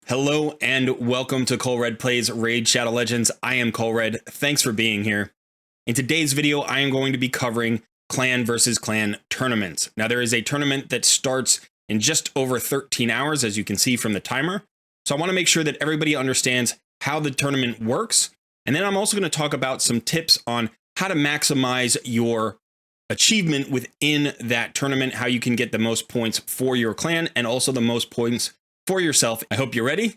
Hello and welcome to Colred Plays Raid Shadow Legends. I am Colred. Thanks for being here. In today's video, I am going to be covering clan versus clan tournaments. Now, there is a tournament that starts in just over 13 hours, as you can see from the timer. So I want to make sure that everybody understands how the tournament works. And then I'm also going to talk about some tips on how to maximize your achievement within that tournament, how you can get the most points for your clan and also the most points for yourself. I hope you're ready.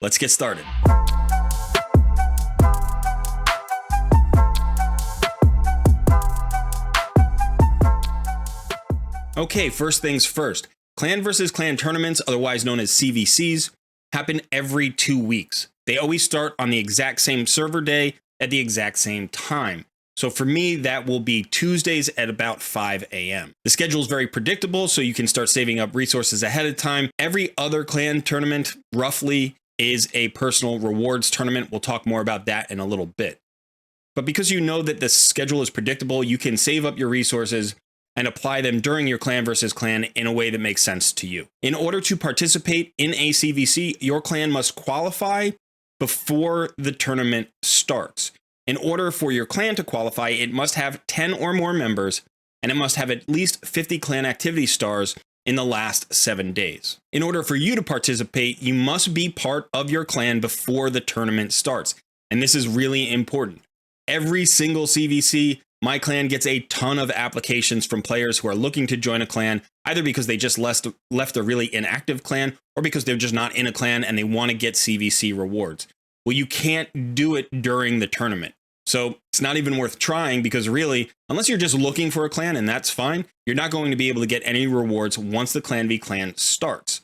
Let's get started. Okay, first things first. Clan versus clan tournaments, otherwise known as CVCs, happen every 2 weeks. They always start on the exact same server day at the exact same time. So for me, that will be Tuesdays at about 5 a.m. The schedule is very predictable, so you can start saving up resources ahead of time. Every other clan tournament, roughly, is a personal rewards tournament. We'll talk more about that in a little bit. But because you know that the schedule is predictable, you can save up your resources and apply them during your clan versus clan in a way that makes sense to you. In order to participate in a CVC, your clan must qualify before the tournament starts. In order for your clan to qualify, it must have 10 or more members, and it must have at least 50 clan activity stars in the last 7 days. In order for you to participate, you must be part of your clan before the tournament starts. And this is really important. Every single CVC, my clan gets a ton of applications from players who are looking to join a clan, either because they just left a really inactive clan, or because they're just not in a clan and they want to get CVC rewards. Well, you can't do it during the tournament. So it's not even worth trying, because really, unless you're just looking for a clan, and that's fine, you're not going to be able to get any rewards once the clan v clan starts.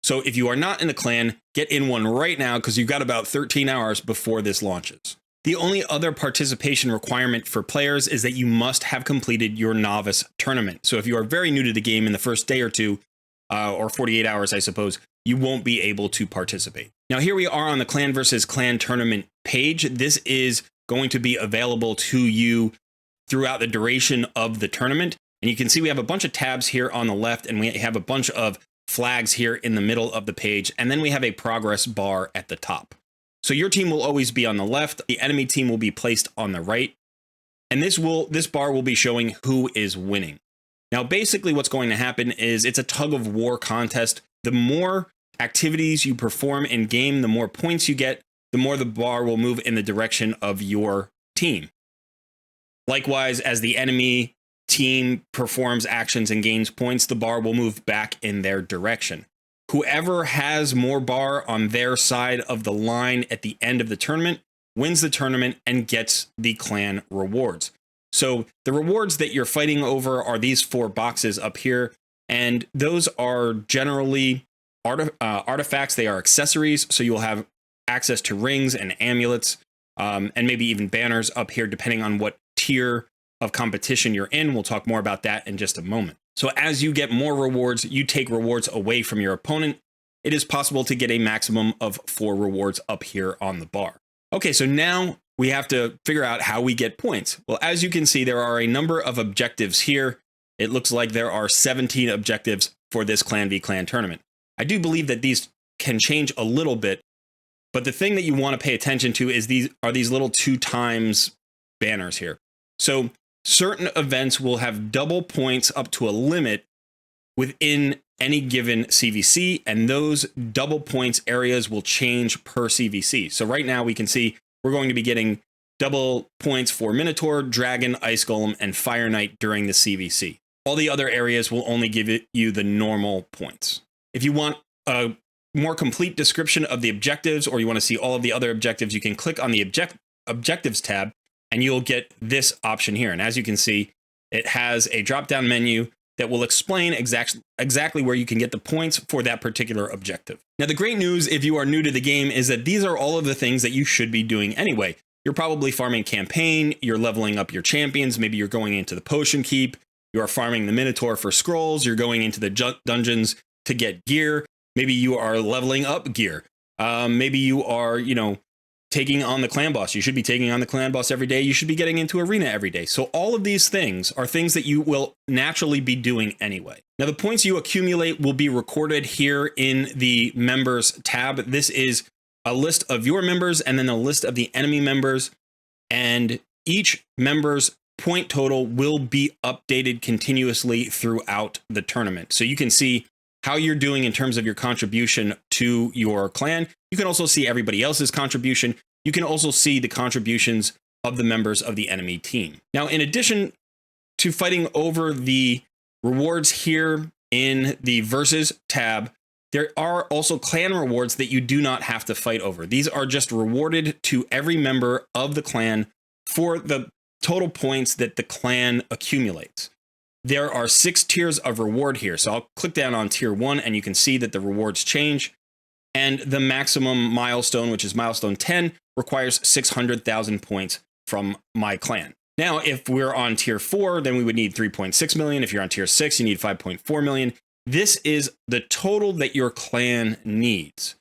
So if you are not in a clan, get in one right now, because you've got about 13 hours before this launches. The only other participation requirement for players is that you must have completed your novice tournament. So if you are very new to the game in the first day or two, or 48 hours, I suppose, you won't be able to participate. Now, here we are on the clan versus clan tournament page. This is going to be available to you throughout the duration of the tournament. And you can see we have a bunch of tabs here on the left, and we have a bunch of flags here in the middle of the page. And then we have a progress bar at the top. So your team will always be on the left. The enemy team will be placed on the right. And this bar will be showing who is winning. Now, basically what's going to happen is it's a tug of war contest. The more activities you perform in game, the more points you get, the more the bar will move in the direction of your team. Likewise, as the enemy team performs actions and gains points, the bar will move back in their direction. Whoever has more bar on their side of the line at the end of the tournament wins the tournament and gets the clan rewards. So the rewards that you're fighting over are these 4 boxes up here, and those are generally artifacts. They are accessories, so you'll have access to rings and amulets, and maybe even banners up here, depending on what tier of competition you're in. We'll talk more about that in just a moment. So as you get more rewards, you take rewards away from your opponent. It is possible to get a maximum of 4 rewards up here on the bar. Okay, so now we have to figure out how we get points. Well, as you can see, there are a number of objectives here. It looks like there are 17 objectives for this clan v clan tournament. I do believe that these can change a little bit, but the thing that you want to pay attention to is these little 2 times banners here. So certain events will have double points up to a limit within any given CVC, and those double points areas will change per CVC. So right now we can see we're going to be getting double points for Minotaur, Dragon, Ice Golem, and Fire Knight during the CVC. All the other areas will only give you the normal points. If you want a more complete description of the objectives, or you want to see all of the other objectives, you can click on the Objectives tab, and you'll get this option here. And as you can see, it has a drop-down menu that will explain exactly where you can get the points for that particular objective. Now, the great news, if you are new to the game, is that these are all of the things that you should be doing anyway. You're probably farming campaign, you're leveling up your champions, maybe you're going into the potion keep, you are farming the Minotaur for scrolls, you're going into the dungeons to get gear, maybe you are leveling up gear, maybe you are, taking on the clan boss. You should be taking on the clan boss every day. You should be getting into arena every day. So all of these things are things that you will naturally be doing anyway. Now, the points you accumulate will be recorded here in the members tab. This is a list of your members and then a list of the enemy members. And each member's point total will be updated continuously throughout the tournament. So you can see how you're doing in terms of your contribution to your clan. You can also see everybody else's contribution. You can also see the contributions of the members of the enemy team. Now, in addition to fighting over the rewards here in the Versus tab, there are also clan rewards that you do not have to fight over. These are just rewarded to every member of the clan for the total points that the clan accumulates. There are 6 tiers of reward here. So I'll click down on tier 1 and you can see that the rewards change. And the maximum milestone, which is milestone 10, requires 600,000 points from my clan. Now, if we're on tier 4, then we would need 3.6 million. If you're on tier 6, you need 5.4 million. This is the total that your clan needs.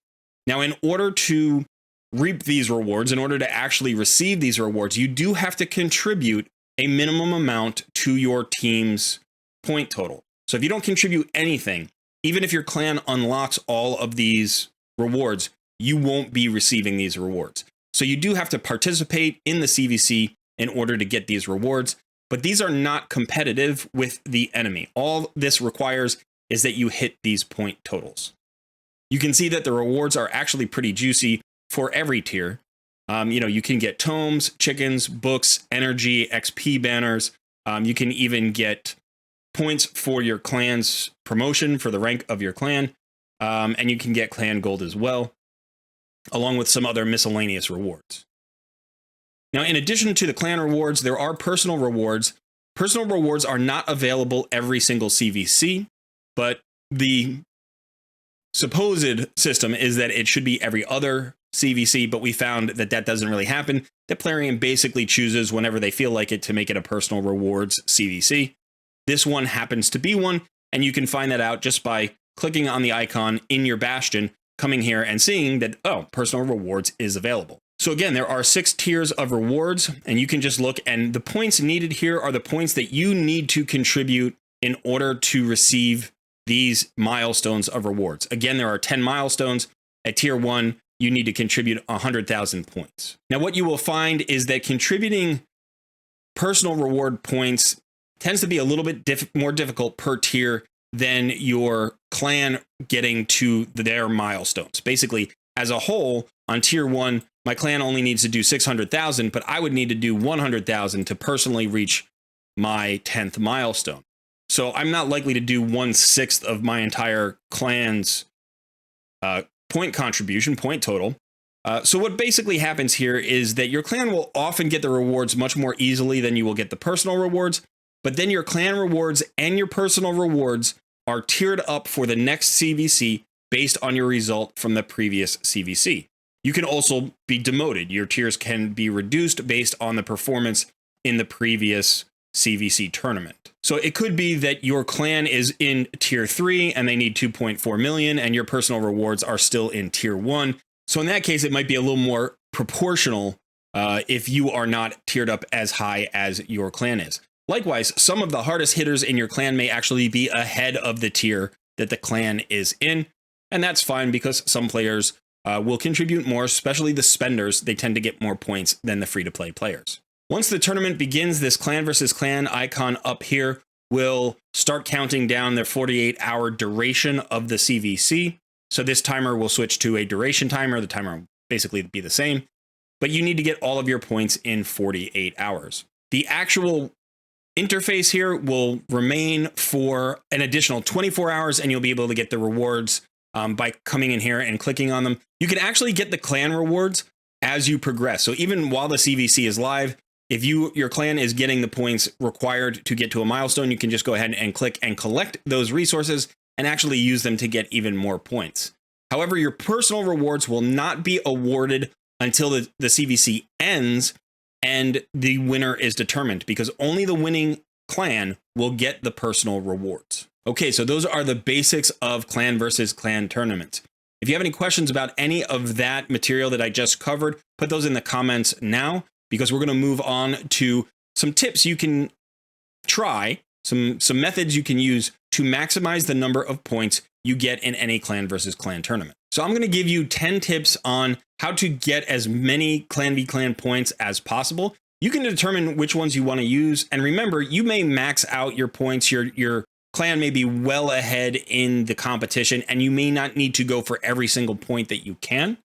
Now, in order to reap these rewards, in order to actually receive these rewards, you do have to contribute a minimum amount to your team's point total. So if you don't contribute anything, even if your clan unlocks all of these rewards, you won't be receiving these rewards. So you do have to participate in the CVC in order to get these rewards, but these are not competitive with the enemy. All this requires is that you hit these point totals. You can see that the rewards are actually pretty juicy for every tier. You can get tomes, chickens, books, energy, XP banners. You can even get points for your clan's promotion for the rank of your clan. And you can get clan gold as well, along with some other miscellaneous rewards. Now, in addition to the clan rewards, there are personal rewards. Personal rewards are not available every single CVC, but the supposed system is that it should be every other CVC, but we found that that doesn't really happen. That Plarium basically chooses whenever they feel like it to make it a personal rewards CVC. This one happens to be one, and you can find that out just by clicking on the icon in your bastion, coming here and seeing that, oh, personal rewards is available. So again, there are 6 tiers of rewards, and you can just look, and the points needed here are the points that you need to contribute in order to receive these milestones of rewards. Again, there are 10 milestones. At tier 1, you need to contribute 100,000 points. Now, what you will find is that contributing personal reward points tends to be a little bit more difficult per tier than your clan getting to their milestones. Basically, as a whole, on tier 1, my clan only needs to do 600,000, but I would need to do 100,000 to personally reach my 10th milestone. So I'm not likely to do 1/6 of my entire clan's point contribution, point total. So what basically happens here is that your clan will often get the rewards much more easily than you will get the personal rewards, but then your clan rewards and your personal rewards are tiered up for the next CVC based on your result from the previous CVC. You can also be demoted. Your tiers can be reduced based on the performance in the previous CVC tournament. So it could be that your clan is in tier 3 and they need 2.4 million and your personal rewards are still in tier 1. So in that case, it might be a little more proportional if you are not tiered up as high as your clan is. Likewise, some of the hardest hitters in your clan may actually be ahead of the tier that the clan is in. And that's fine because some players will contribute more, especially the spenders. They tend to get more points than the free-to-play players. Once the tournament begins, this clan versus clan icon up here will start counting down the 48-hour duration of the CVC. So this timer will switch to a duration timer. The timer will basically be the same, but you need to get all of your points in 48 hours. The actual interface here will remain for an additional 24 hours, and you'll be able to get the rewards by coming in here and clicking on them. You can actually get the clan rewards as you progress. So even while the CVC is live, if your clan is getting the points required to get to a milestone, you can just go ahead and click and collect those resources and actually use them to get even more points. However, your personal rewards will not be awarded until the CVC ends and the winner is determined, because only the winning clan will get the personal rewards. Okay, so those are the basics of clan versus clan tournaments. If you have any questions about any of that material that I just covered, put those in the comments now, because we're going to move on to some tips you can try, some methods you can use to maximize the number of points you get in any clan versus clan tournament. So I'm going to give you 10 tips on how to get as many clan v clan points as possible. You can determine which ones you want to use. And remember, you may max out your points. Your clan may be well ahead in the competition, and you may not need to go for every single point that you can.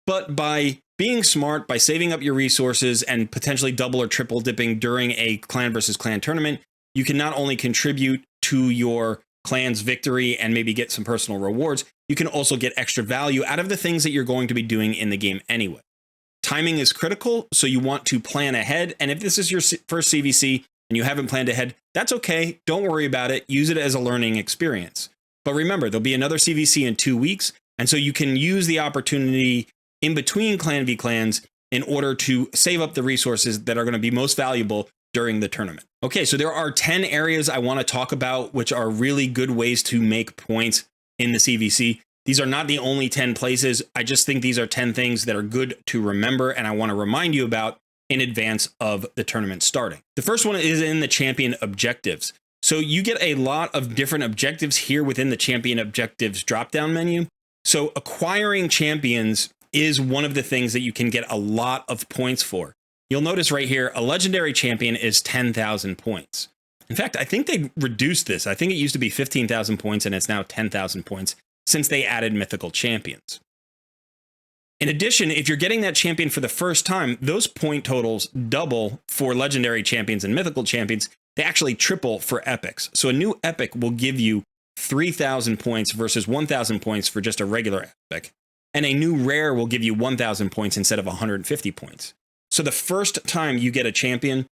But by being smart, by saving up your resources and potentially double or triple dipping during a clan versus clan tournament, you can not only contribute to your clan's victory and maybe get some personal rewards, you can also get extra value out of the things that you're going to be doing in the game anyway. Timing is critical, so you want to plan ahead. And if this is your first CVC and you haven't planned ahead, that's okay. Don't worry about it. Use it as a learning experience. But remember, there'll be another CVC in 2 weeks. And so you can use the opportunity in between clan v clans in order to save up the resources that are going to be most valuable during the tournament. Okay, so there are 10 areas I want to talk about, which are really good ways to make points in the CVC. These are not the only 10 places. I just think these are 10 things that are good to remember, and I want to remind you about in advance of the tournament starting. The first one is in the champion objectives. So you get a lot of different objectives here within the champion objectives drop-down menu. So acquiring champions is one of the things that you can get a lot of points for. You'll notice right here, a legendary champion is 10,000 points. In fact, I think they reduced this. I think it used to be 15,000 points and it's now 10,000 points since they added mythical champions. In addition, if you're getting that champion for the first time, those point totals double for legendary champions and mythical champions. They actually triple for epics. So a new epic will give you 3,000 points versus 1,000 points for just a regular epic. And a new rare will give you 1,000 points instead of 150 points. So the first time you get a champion,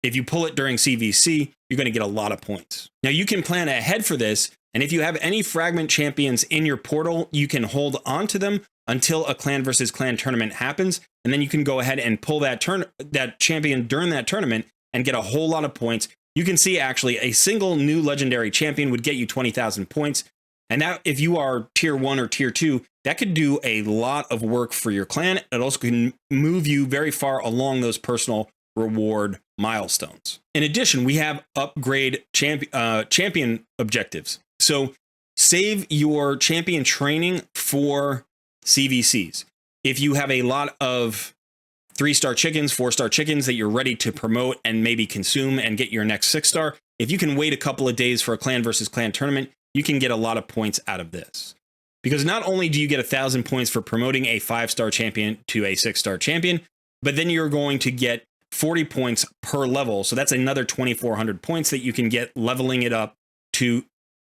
if you pull it during CVC, you're going to get a lot of points. Now you can plan ahead for this. And if you have any fragment champions in your portal, you can hold on to them until a clan versus clan tournament happens. And then you can go ahead and pull that champion during that tournament and get a whole lot of points. You can see actually a single new legendary champion would get you 20,000 points. And now if you are tier 1 or tier 2, that could do a lot of work for your clan. It also can move you very far along those personal reward milestones. In addition, we have upgrade champion objectives. So save your champion training for CVCs. If you have a lot of 3-star chickens, 4-star chickens that you're ready to promote and maybe consume and get your next 6-star, if you can wait a couple of days for a clan versus clan tournament, you can get a lot of points out of this. Because not only do you get 1,000 points for promoting a 5-star champion to a 6-star champion, but then you're going to get 40 points per level. So that's another 2,400 points that you can get leveling it up to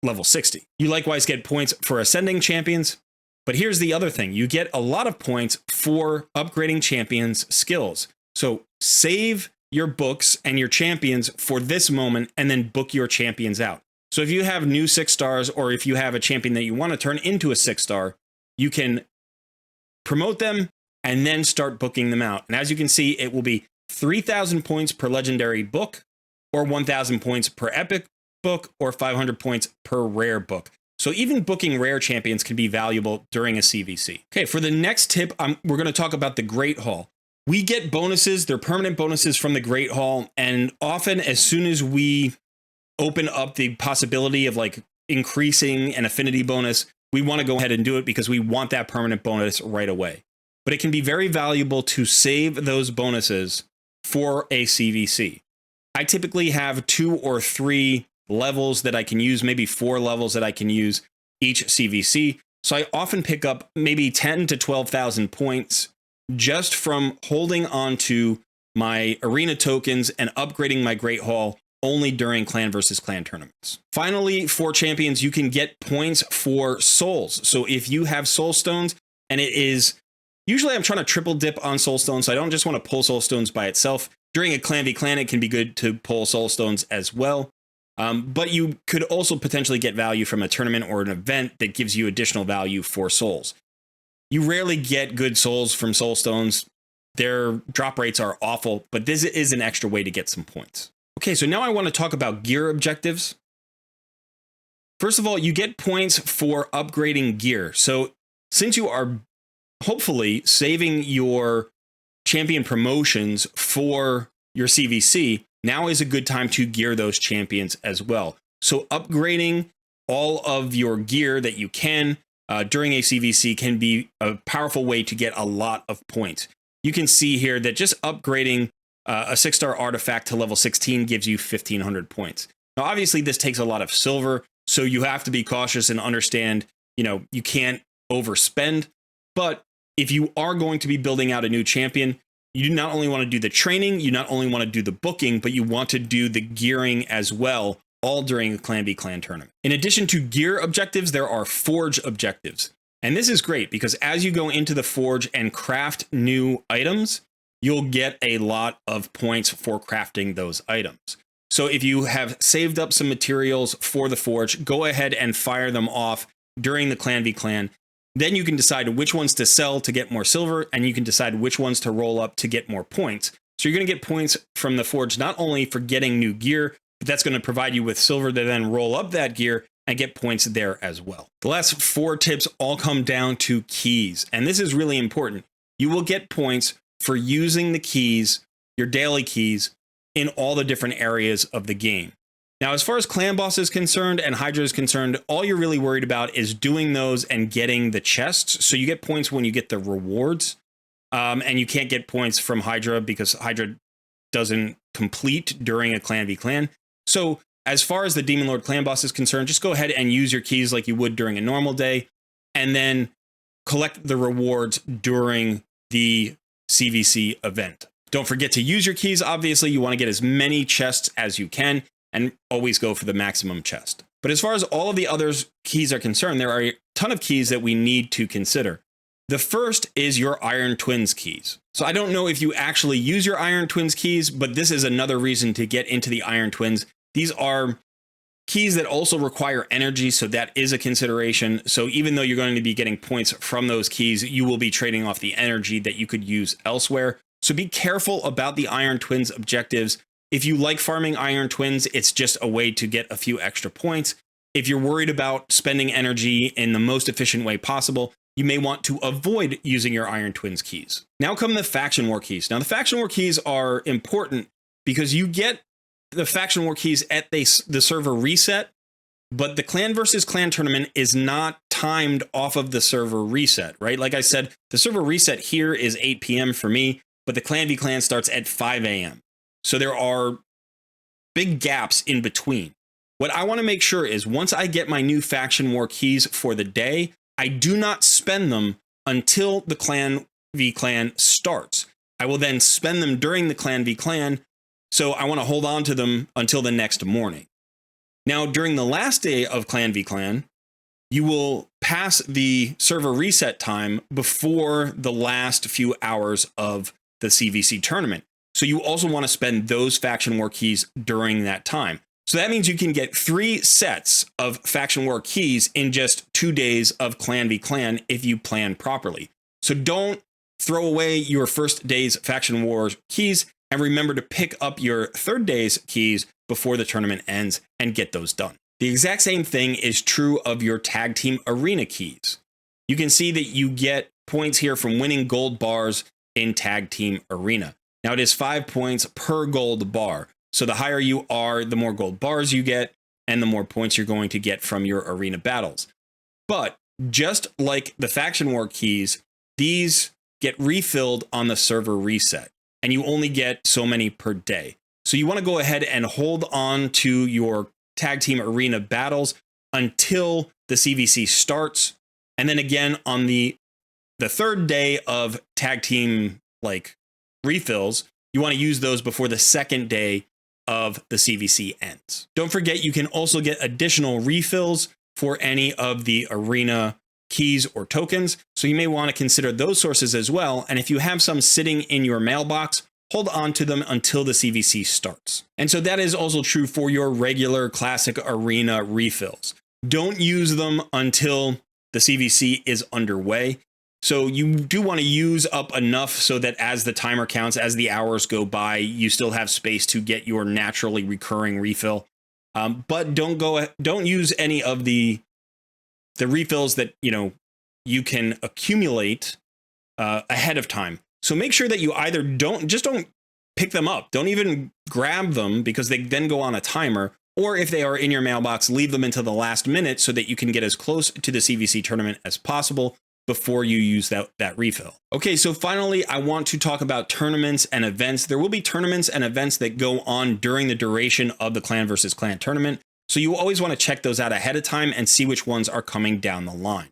level 60. You likewise get points for ascending champions. But here's the other thing. You get a lot of points for upgrading champions' skills. So save your books and your champions for this moment and then book your champions out. So if you have new 6-stars or if you have a champion that you want to turn into a 6-star, you can promote them and then start booking them out. And as you can see, it will be 3,000 points per legendary book or 1,000 points per epic book or 500 points per rare book. So even booking rare champions can be valuable during a CVC. Okay, for the next tip, we're going to talk about the Great Hall. We get bonuses, they're permanent bonuses from the Great Hall. And often as soon as we open up the possibility of like increasing an affinity bonus, we want to go ahead and do it because we want that permanent bonus right away. But it can be very valuable to save those bonuses for a CVC. I typically have 2 or 3 levels that I can use, maybe 4 levels that I can use each CVC. So I often pick up maybe 10 to 12,000 points just from holding on to my arena tokens and upgrading my Great Hall only during clan versus clan tournaments. Finally, for champions, you can get points for souls. So if you have soul stones, and it is usually I'm trying to triple dip on soul stones, so I don't just want to pull soul stones by itself. During a clan v clan, it can be good to pull soul stones as well. But you could also potentially get value from a tournament or an event that gives you additional value for souls. You rarely get good souls from soul stones. Their drop rates are awful, but this is an extra way to get some points. Okay, so now I want to talk about gear objectives. First of all, you get points for upgrading gear. So since you are hopefully saving your champion promotions for your CVC, now is a good time to gear those champions as well. So upgrading all of your gear that you can during a CVC can be a powerful way to get a lot of points. You can see here that just upgrading a 6-star artifact to level 16 gives you 1,500 points. Now, obviously, this takes a lot of silver, so you have to be cautious and understand, you can't overspend. But if you are going to be building out a new champion, you not only want to do the training, you not only want to do the booking, but you want to do the gearing as well, all during a Clan v Clan tournament. In addition to gear objectives, there are forge objectives. And this is great because as you go into the forge and craft new items, you'll get a lot of points for crafting those items. So if you have saved up some materials for the forge, go ahead and fire them off during the Clan v Clan. Then you can decide which ones to sell to get more silver, and you can decide which ones to roll up to get more points. So you're going to get points from the forge not only for getting new gear, but that's going to provide you with silver to then roll up that gear and get points there as well. The last 4 tips all come down to keys, and this is really important. You will get points for using the keys, your daily keys, in all the different areas of the game. Now, as far as Clan Boss is concerned and Hydra is concerned, all you're really worried about is doing those and getting the chests. So you get points when you get the rewards, and you can't get points from Hydra because Hydra doesn't complete during a Clan v Clan. So as far as the Demon Lord Clan Boss is concerned, just go ahead and use your keys like you would during a normal day, and then collect the rewards during the CVC event. Don't forget to use your keys. Obviously, you want to get as many chests as you can, and always go for the maximum chest. But as far as all of the other keys are concerned, there are a ton of keys that we need to consider. The first is your Iron Twins keys. So I don't know if you actually use your Iron Twins keys, but this is another reason to get into the Iron Twins. These are keys that also require energy, so that is a consideration. So even though you're going to be getting points from those keys, you will be trading off the energy that you could use elsewhere. So be careful about the Iron Twins objectives. If you like farming Iron Twins, it's just a way to get a few extra points. If you're worried about spending energy in the most efficient way possible, you may want to avoid using your Iron Twins keys. Now come the Faction War keys. Now the Faction War keys are important because you get the Faction War keys at the server reset, but the Clan versus Clan tournament is not timed off of the server reset, right? Like I said, the server reset here is 8 p.m. for me, but the Clan v Clan starts at 5 a.m. So there are big gaps in between. What I want to make sure is once I get my new Faction War keys for the day, I do not spend them until the Clan v Clan starts. I will then spend them during the Clan v Clan, so I want to hold on to them until the next morning. Now, during the last day of Clan v Clan, you will pass the server reset time before the last few hours of the CVC tournament. So you also want to spend those Faction War keys during that time. So that means you can get 3 sets of Faction War keys in just 2 days of Clan v Clan if you plan properly. So don't throw away your first day's Faction War keys, and remember to pick up your third day's keys before the tournament ends and get those done. The exact same thing is true of your Tag Team Arena keys. You can see that you get points here from winning gold bars in Tag Team Arena. Now it is 5 points per gold bar. So the higher you are, the more gold bars you get, and the more points you're going to get from your arena battles. But just like the Faction War keys, these get refilled on the server reset, and you only get so many per day. So you want to go ahead and hold on to your Tag Team Arena battles until the CVC starts. And then again, on the third day of Tag Team refills, you want to use those before the second day of the CVC ends. Don't forget, you can also get additional refills for any of the arena keys or tokens, so you may want to consider those sources as well. And if you have some sitting in your mailbox, hold on to them until the CVC starts. And so that is also true for your regular classic arena refills. Don't use them until the CVC is underway. So you do want to use up enough so that as the timer counts, as the hours go by, you still have space to get your naturally recurring refill. But don't use any of the refills that, you can accumulate ahead of time. So make sure that you either don't pick them up. Don't even grab them because they then go on a timer. Or if they are in your mailbox, leave them until the last minute so that you can get as close to the CVC tournament as possible before you use that refill. Okay, so finally, I want to talk about tournaments and events. There will be tournaments and events that go on during the duration of the clan versus clan tournament. So you always want to check those out ahead of time and see which ones are coming down the line.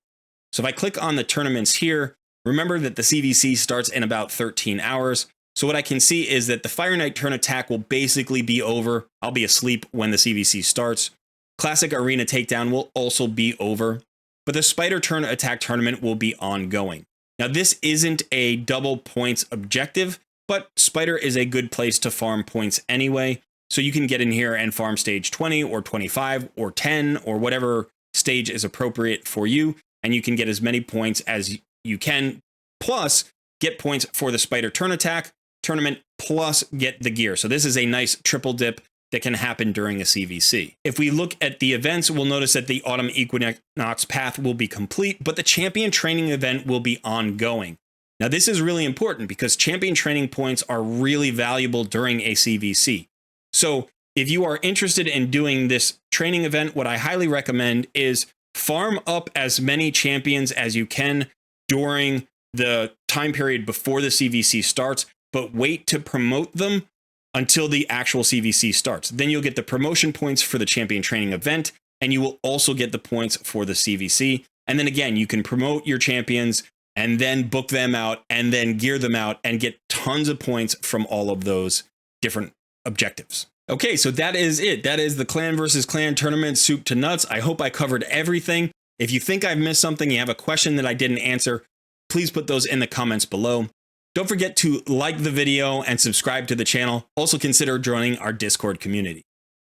So if I click on the tournaments here, remember that the CVC starts in about 13 hours. So what I can see is that the Fire Knight turn attack will basically be over. I'll be asleep when the CVC starts. Classic Arena Takedown will also be over, but the Spider turn attack tournament will be ongoing. Now, this isn't a double points objective, but Spider is a good place to farm points anyway. So you can get in here and farm stage 20 or 25 or 10 or whatever stage is appropriate for you. And you can get as many points as you can, plus get points for the Spider turn attack tournament, plus get the gear. So this is a nice triple dip that can happen during a CVC. If we look at the events, we'll notice that the Autumn Equinox path will be complete, but the champion training event will be ongoing. Now, this is really important because champion training points are really valuable during a CVC. So if you are interested in doing this training event, what I highly recommend is farm up as many champions as you can during the time period before the CVC starts, but wait to promote them until the actual CVC starts. Then you'll get the promotion points for the champion training event, and you will also get the points for the CVC. And then again, you can promote your champions and then book them out and then gear them out and get tons of points from all of those different objectives. Okay, so that is it. That is the clan versus clan tournament soup to nuts. I hope I covered everything. If you think I've missed something, you have a question that I didn't answer, please put those in the comments below. Don't forget to like the video and subscribe to the channel. Also consider joining our Discord community.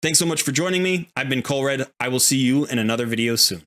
Thanks so much for joining me. I've been Colred. I will see you in another video soon.